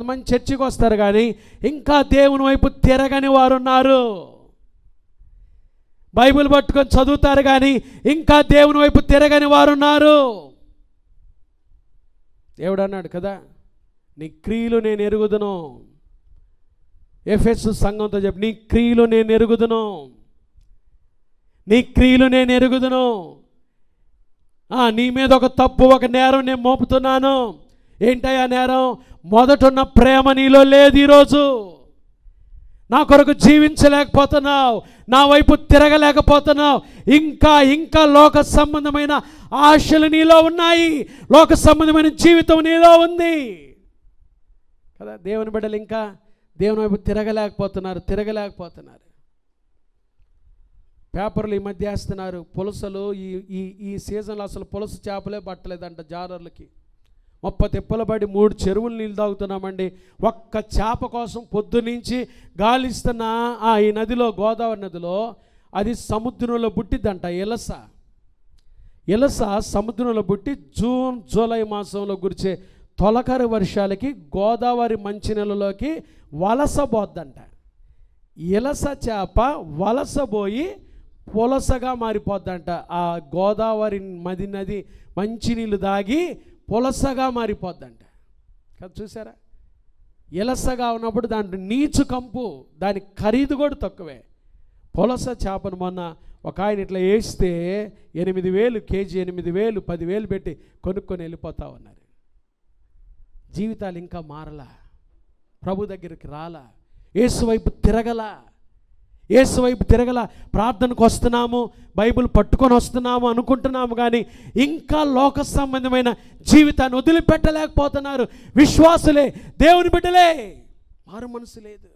మంది చర్చికి వస్తారు కానీ ఇంకా దేవుని వైపు తిరగని వారు ఉన్నారు. బైబిల్ పట్టుకొని చదువుతారు కానీ ఇంకా దేవుని వైపు తిరగని వారు ఉన్నారు. దేవుడు అన్నాడు కదా, నీ క్రియలు నేను ఎరుగుదును. ఎఫెసు సంఘంతో చెప్పి, నీ క్రియలు నేను ఎరుగుదును, నీ క్రియలు నేను ఎరుగుదును. నీ మీద ఒక తప్పు, ఒక నేరం నేను మోపుతున్నాను. ఏంటయ్యా నేరం? మొదటున్న ప్రేమ నీలో లేదు. ఈరోజు నా కొరకు జీవించలేకపోతున్నావు, నా వైపు తిరగలేకపోతున్నావు. ఇంకా ఇంకా లోక సంబంధమైన ఆశలు నీలో ఉన్నాయి, లోక సంబంధమైన జీవితం నీలో ఉంది కదా. దేవుని బిడ్డలు ఇంకా దేవుని వైపు తిరగలేకపోతున్నారు. పేపర్లు ఈ మధ్య వేస్తున్నారు, పులసలు ఈ ఈ సీజన్లో అసలు పులస చేపలే పట్టలేదంట జాలర్లకి. 30 తిప్పలు పడి 3 చెరువులు నీళ్ళు తాగుతున్నామండి. ఒక్క చేప కోసం పొద్దునుంచి గాలిస్తున్న ఈ నదిలో, గోదావరి నదిలో, అది సముద్రంలో పుట్టిద్దంట. ఇలస సముద్రంలో పుట్టి జూన్ జూలై మాసంలో కురిసే తొలకరి వర్షాలకి గోదావరి మంచినీళ్ళలోకి వలసబోద్దంట. ఇలస చేప వలసబోయి పులసగా మారిపోద్దంట. ఆ గోదావరి నది మంచినీళ్ళు దాగి పులసగా మారిపోద్దంట కదా. చూసారా? ఇలసగా ఉన్నప్పుడు దాంట్లో నీచు కంపు, దాని ఖరీదు కూడా తక్కువే. పులస చేపను మొన్న ఒక ఆయన ఇట్లా వేస్తే 8,000 కేజీ, 8,000, 10,000 పెట్టి కొనుక్కొని వెళ్ళిపోతా ఉన్నారు. జీవితాలు ఇంకా మారలా, ప్రభు దగ్గరికి రాలా, యేసు వైపు తిరగల. ప్రార్థనకు వస్తున్నాము, బైబిల్ పట్టుకొని వస్తున్నాము అనుకుంటున్నాము కానీ ఇంకా లోక సంబంధమైన జీవితాన్ని వదిలిపెట్టలేకపోతున్నారు. విశ్వాసులే, దేవుని బిడ్డలే, మారు మనసు లేదు.